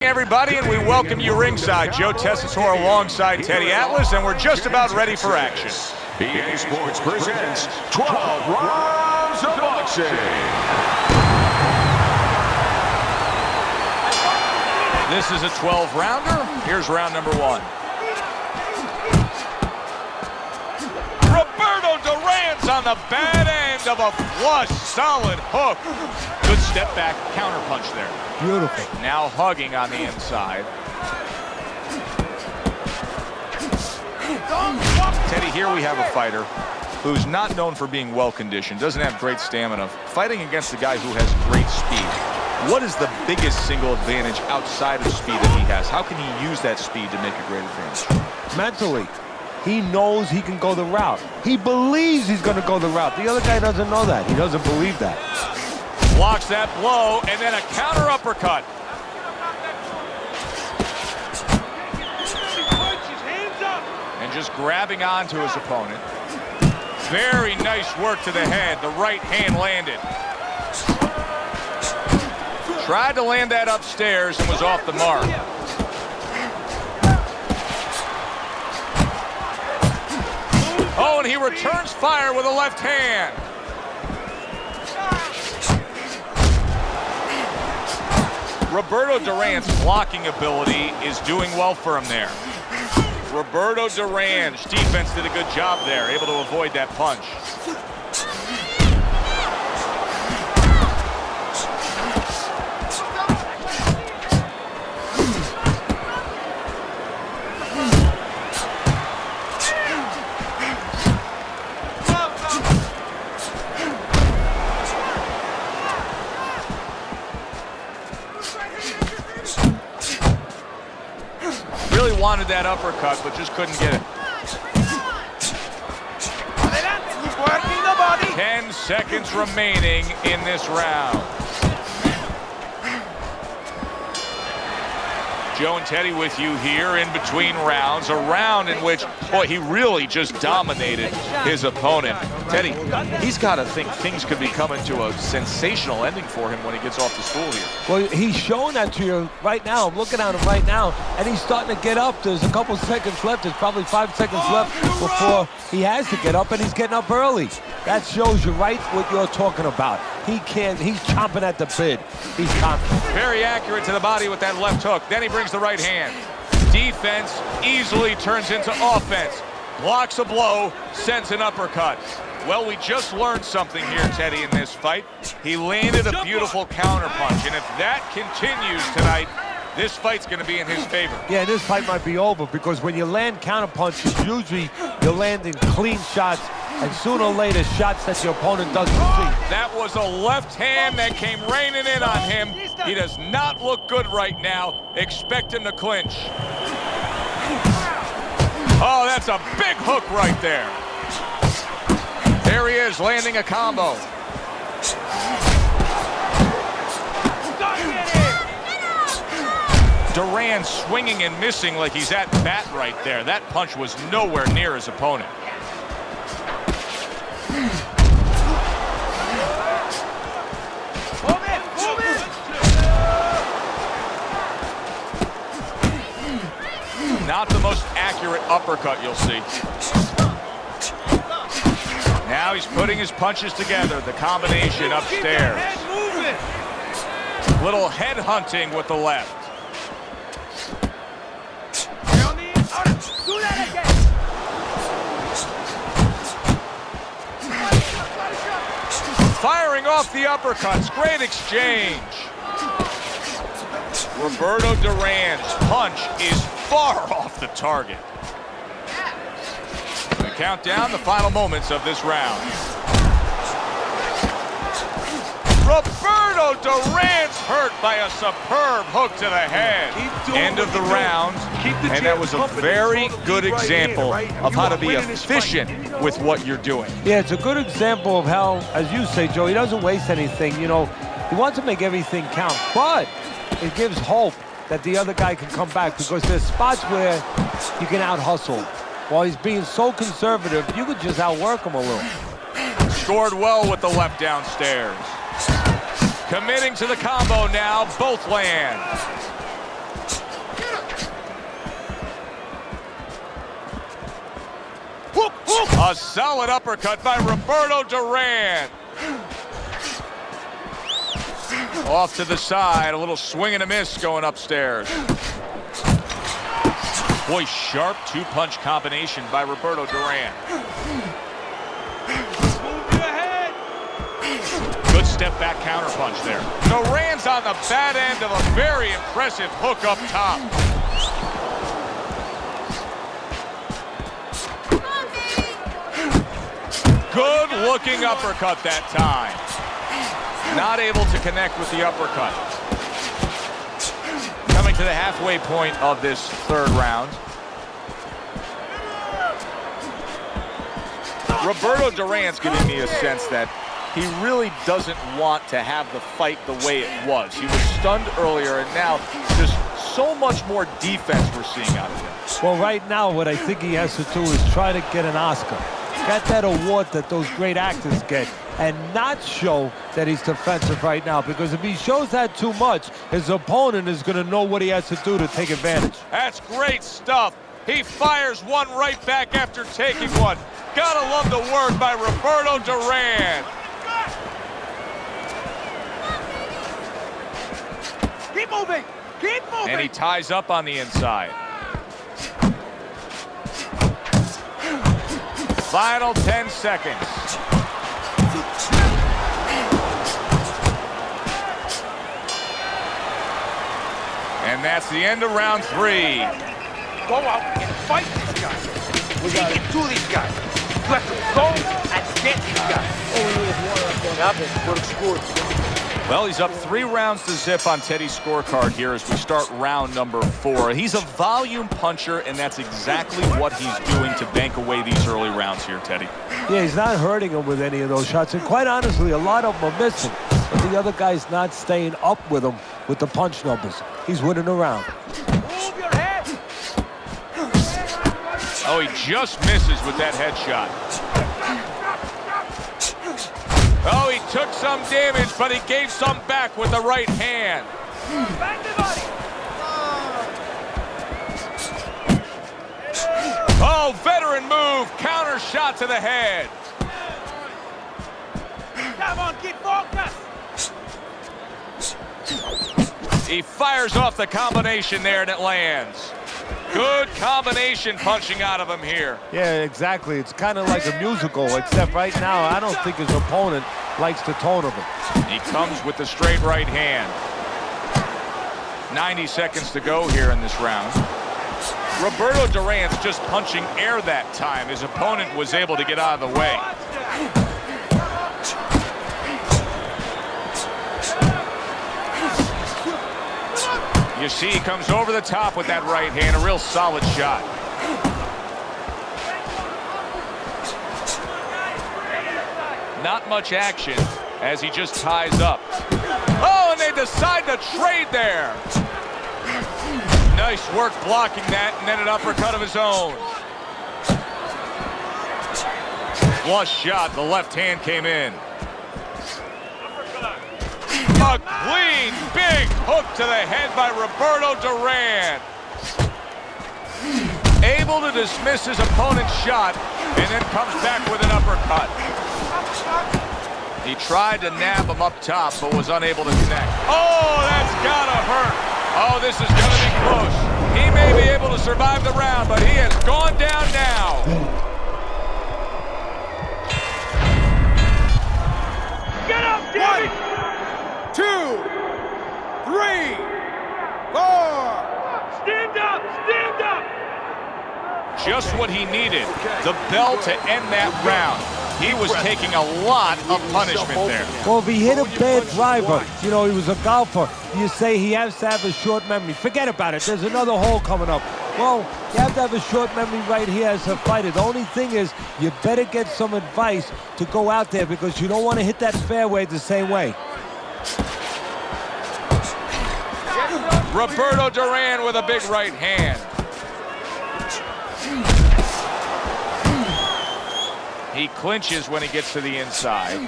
Everybody, and we welcome you ringside. Joe Tessitore alongside Teddy Atlas, and we're just about ready for action. EA Sports presents 12 rounds of boxing. This is a 12-rounder. Here's round number one. Roberto Duran's on the bad end of a flush, solid hook. Good step back counter punch there. Beautiful. Now hugging on the inside. Teddy, here we have a fighter who's not known for being well-conditioned, doesn't have great stamina, fighting against a guy who has great speed. What is the biggest single advantage outside of speed that he has? How can he use that speed to make a great advantage? Mentally, he knows he can go the route. He believes he's going to go the route. The other guy doesn't know that. He doesn't believe that. Blocks that blow, and then a counter uppercut. And just grabbing onto his opponent. Very nice work to the head. The right hand landed. Tried to land that upstairs and was off the mark. Oh, and he returns fire with a left hand. Roberto Duran's blocking ability is doing well for him there. Roberto Duran's defense did a good job there, able to avoid that punch. Really wanted that uppercut, but just couldn't get it. 10 seconds remaining in this round. Joe and Teddy with you here in between rounds. A round in which, boy, he really just dominated his opponent. Teddy, he's got to think things could be coming to a sensational ending for him when he gets off the stool here. Well, he's showing that to you right now. I'm looking at him right now, and he's starting to get up. There's a couple seconds left. There's probably 5 seconds left before he has to get up, and he's getting up early. That shows you right what you're talking about. He's chomping at the bit. He's confident. Very accurate to the body with that left hook. Then he brings the right hand. Defense easily turns into offense. Blocks a blow, sends an uppercut. Well, we just learned something here, Teddy, in this fight. He landed a beautiful counter punch, and if that continues tonight, this fight's going to be in his favor. Yeah, this fight might be over because when you land counter punches, usually you're landing clean shots, and sooner or later, shots that your opponent doesn't see. That was a left hand that came raining in on him. He does not look good right now. Expect him to clinch. Oh, that's a big hook right there. There he is, landing a combo. Duran swinging and missing like he's at bat right there. That punch was nowhere near his opponent. Not the most accurate uppercut you'll see. Now he's putting his punches together, the combination upstairs. Little head hunting with the left. Firing off the uppercuts, great exchange. Roberto Duran's punch is far off the target. We count down the final moments of this round. Roberto Duran's hurt by a superb hook to the head. End of the round, and that was a very good example of how to be efficient with what you're doing. Yeah, it's a good example of how, as you say, Joe, he doesn't waste anything. You know, he wants to make everything count, but it gives hope that the other guy can come back because there's spots where you can out-hustle. While he's being so conservative, you could just outwork him a little. Scored well with the left downstairs. Committing to the combo now, both land. A solid uppercut by Roberto Duran. Off to the side, a little swing and a miss going upstairs. Boy, sharp two-punch combination by Roberto Duran. Good step-back counter-punch there. Duran's on the bad end of a very impressive hook up top. Good-looking uppercut that time. Not able to connect with the uppercut. Coming to the halfway point of this third round. Roberto Duran's giving me a sense that he really doesn't want to have the fight the way it was. He was stunned earlier, and now just so much more defense we're seeing out of him. Well, right now, what I think he has to do is try to get an Oscar. Get that award that those great actors get, and not show that he's defensive right now, because if he shows that too much, his opponent is going to know what he has to do to take advantage. That's great stuff. He fires one right back after taking one. Gotta love the work by Roberto Duran. Keep moving! Keep moving! And he ties up on the inside. Final 10 seconds. And that's the end of round 3. Go out and fight these guys. We got to do these guys. You have to go and get these guys. Well, he's up 3 rounds to zip on Teddy's scorecard here as we start round number 4. He's a volume puncher, and that's exactly what he's doing to bank away these early rounds here, Teddy. Yeah, he's not hurting him with any of those shots, and quite honestly, a lot of them are missing. But the other guy's not staying up with him with the punch numbers. He's winning a round. Move your head! Oh, he just misses with that headshot. Oh, he took some damage, but he gave some back with the right hand. Bang the body! Oh, veteran move, counter shot to the head. Come on, keep focused! He fires off the combination there, and it lands. Good combination punching out of him here. Yeah, exactly. It's kind of like a musical, except right now, I don't think his opponent likes the tone of it. He comes with the straight right hand. 90 seconds to go here in this round. Roberto Duran's just punching air that time. His opponent was able to get out of the way. You see, he comes over the top with that right hand, a real solid shot. Not much action as he just ties up. Oh, and they decide to trade there. Nice work blocking that, and then an uppercut of his own. Flush shot, the left hand came in. A clean, big hook to the head by Roberto Duran. Able to dismiss his opponent's shot, and then comes back with an uppercut. He tried to nab him up top, but was unable to connect. Oh, that's gotta hurt. Oh, this is gonna be close. He may be able to survive the round, but he has gone down now. Get up, David! 1, 2, 3, 4. Stand up! Stand up! Just what he needed, the bell to end that round. He was taking a lot of punishment there. Well, if he hit a bad driver, you know, he was a golfer, you say he has to have a short memory. Forget about it. There's another hole coming up. Well, you have to have a short memory right here as a fighter. The only thing is you better get some advice to go out there because you don't want to hit that fairway the same way. Roberto Duran with a big right hand. He clinches when he gets to the inside.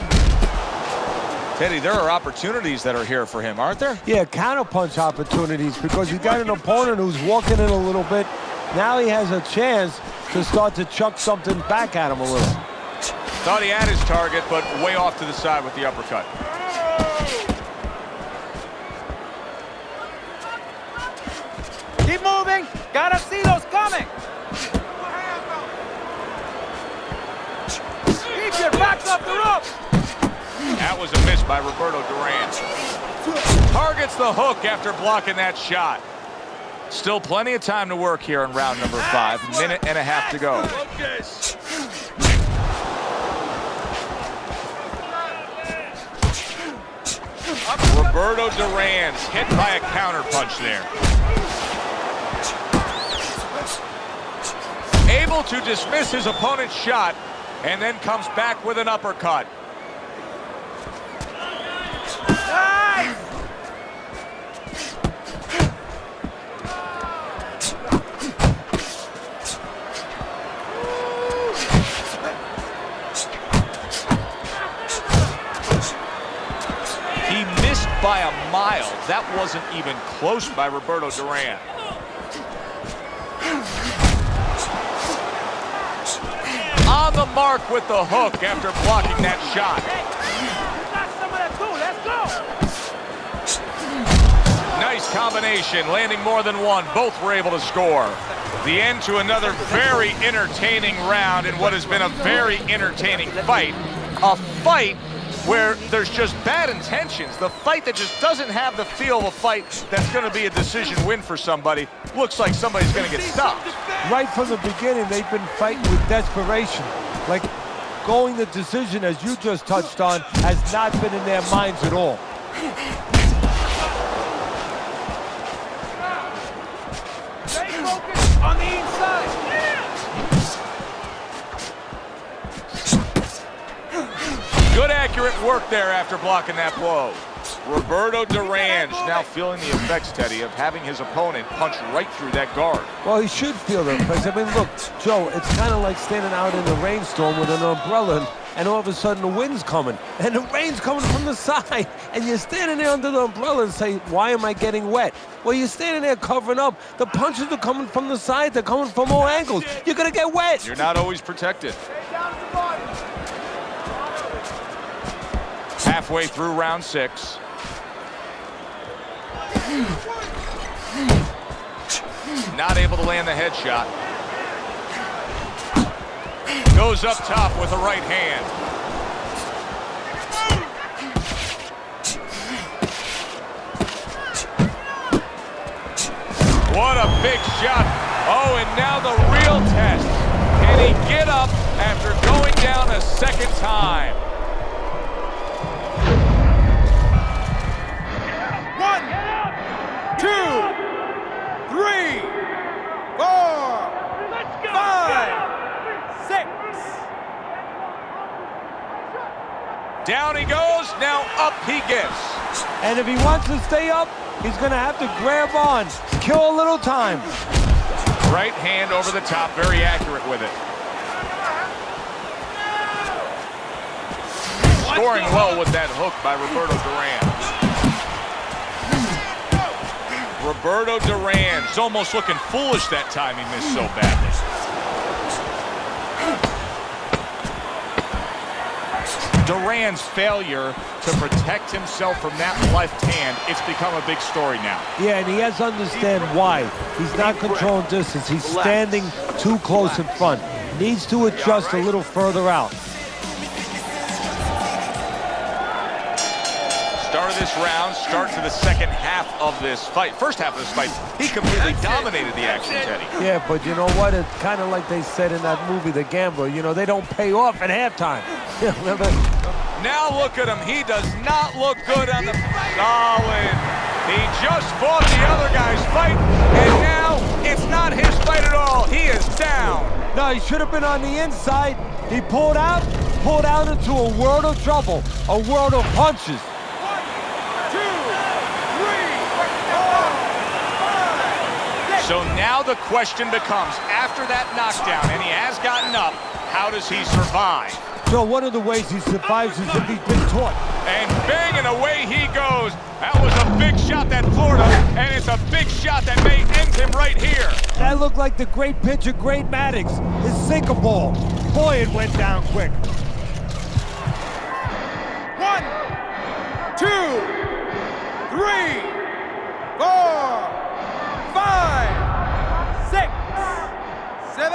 Teddy, there are opportunities that are here for him, aren't there? Yeah, counterpunch opportunities because he's got an opponent who's walking in a little bit. Now he has a chance to start to chuck something back at him a little. Thought he had his target, but way off to the side with the uppercut. Keep moving. Gotta see those coming. Keep your backs off the rope. That was a miss by Roberto Duran. Targets the hook after blocking that shot. Still plenty of time to work here in round number 5. Minute and a half to go. Roberto Duran's hit by a counter punch there. Able to dismiss his opponent's shot and then comes back with an uppercut. Nice. He missed by a mile. That wasn't even close by Roberto Duran. On the mark with the hook after blocking that shot. Nice combination, landing more than one. Both were able to score. The end to another very entertaining round in what has been a very entertaining fight. A fight where there's just bad intentions. The fight that just doesn't have the feel of a fight that's going to be a decision win for somebody. Looks like somebody's going to get stopped. Right from the beginning, they've been fighting with desperation. Like going the decision, as you just touched on, has not been in their minds at all. Stay focused on the inside. Good accurate work there after blocking that blow. Roberto Duran's now feeling the effects, Teddy, of having his opponent punch right through that guard. Well, he should feel them, because, I mean, look, Joe, it's kind of like standing out in a rainstorm with an umbrella, and all of a sudden the wind's coming, and the rain's coming from the side, and you're standing there under the umbrella and say, why am I getting wet? Well, you're standing there covering up. The punches are coming from the side. They're coming from all angles. You're going to get wet. You're not always protected. Halfway through round 6. Not able to land the headshot. Goes up top with the right hand. What a big shot. Oh, and now the real test. Can he get up after going down a second time? 1, 2, 3, 4, 5, 6. Down he goes, now up he gets. And if he wants to stay up, he's going to have to grab on, kill a little time. Right hand over the top, very accurate with it. Scoring well with that hook by Roberto Duran. Roberto Duran's almost looking foolish that time he missed so badly. Duran's failure to protect himself from that left hand, it's become a big story now. Yeah, and he has to understand why. He's not controlling distance. He's standing too close in front. Needs to adjust a little further out. Start of this round, start to the second half of this fight. First half of this fight, he completely dominated the action, Teddy. Yeah, but you know what? It's kind of like they said in that movie, The Gambler. You know, they don't pay off at halftime. Remember? Now look at him. He does not look good on the solid. He just fought the other guy's fight, and now it's not his fight at all. He is down. No, he should have been on the inside. He pulled out into a world of trouble, a world of punches. 1, 2, 3, 4, 5, 6. So now the question becomes, after that knockdown, and he has gotten up, how does he survive? So one of the ways he survives is if he's been taught. And bang, and away he goes. That was a big shot that floored him, and it's a big shot that may end him right here. That look like the great pitcher, Great Maddox, his sinker ball. Boy, it went down quick. 1, 2, 3, 4, 5, 6, 7.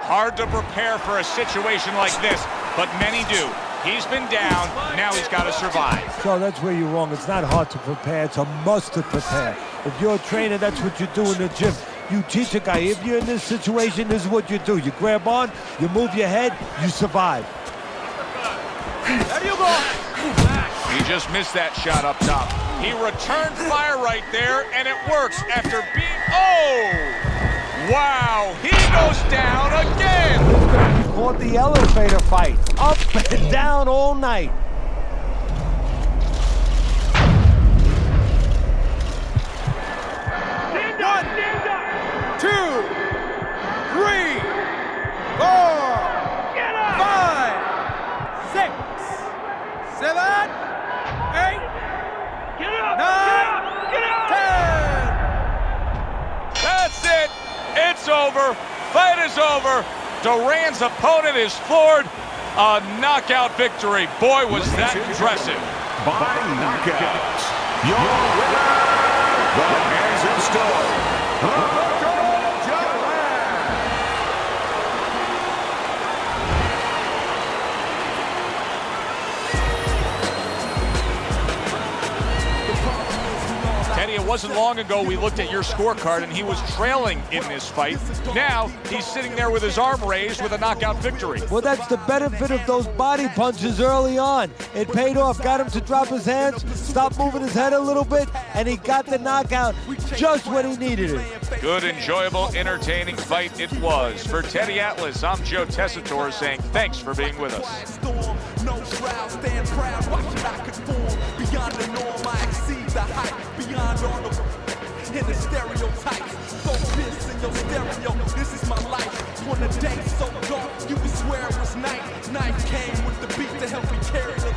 Hard to prepare for a situation like this, but many do. He's been down, now he's got to survive. So that's where you're wrong. It's not hard to prepare, it's a must to prepare. If you're a trainer, that's what you do in the gym. You teach a guy, if you're in this situation, this is what you do. You grab on, you move your head, you survive. There you go. He just missed that shot up top. He returned fire right there, and it works after being... Oh! Wow, he goes down again! It's going to be called the elevator fight. Up and down all night. Stand up, stand up. 2, 3, 4, 5, 6, 7, 8, 9, 10. That's it! It's over. Fight is over. Duran's opponent is floored. A knockout victory. Boy, was that impressive. By knockout, your winner, the Kansas Star, Roberto. Teddy, it wasn't long ago we looked at your scorecard and he was trailing in this fight. Now he's sitting there with his arm raised with a knockout victory. Well, that's the benefit of those body punches early on. It paid off, got him to drop his hands, stop moving his head a little bit, and he got the knockout just when he needed it. Good, enjoyable, entertaining fight it was. For Teddy Atlas, I'm Joe Tessitore saying thanks for being with us. No shroud, stand proud, watch it I conform. Beyond the norm, I exceed the height. Beyond all the in the stereotypes. Focus in your stereo, this is my life. On a day so dark, you would swear it was night. Night came with the beat to help me carry the